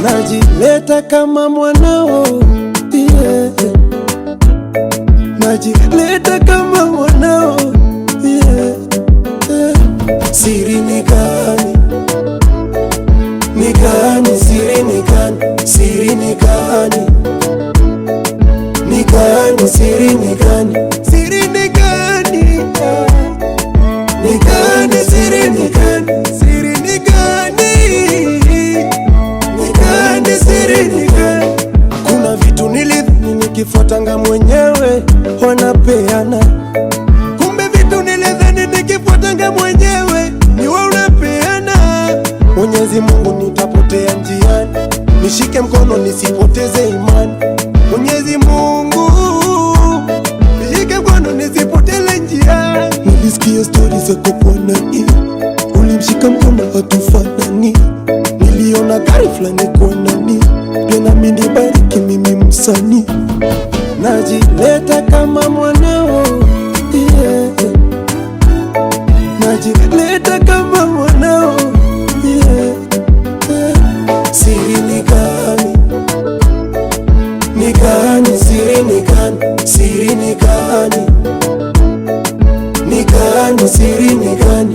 Najileta kama mwanao, yeah. Najileta kama mwanao, yeah. Siri ni gani? Ni gani? Siri ni gani? Siri ni gani? Ni gani? Siri ni gani? Siri ni gani? Ni gani? Siri ni gani? Siri ni gani? Ni gani? Siri ni gani? Kuna vitu nilidhani nikifuatanga mwenyewe wanapeana, kumbe vitu nilidhani nikifuatanga mwenyewe ni wewe unapeana. Mwenyezi Mungu, nitapotea njiani, nishike mkono nisipoteze imani. Mwenyezi Mungu, nishike mkono nisipoteze njiani. Nilisikia story zako kwa nani, ulimshika mkono hatufanani. Niliona gari fulani kwa nani, pia nami nibariki mimi msanii. Najileta kama mwanao, yeah. Najileta kama mwanao, yeah. Siri ni gani? Ni gani? Siri ni gani? Siri ni gani? Ni gani? Siri ni gani?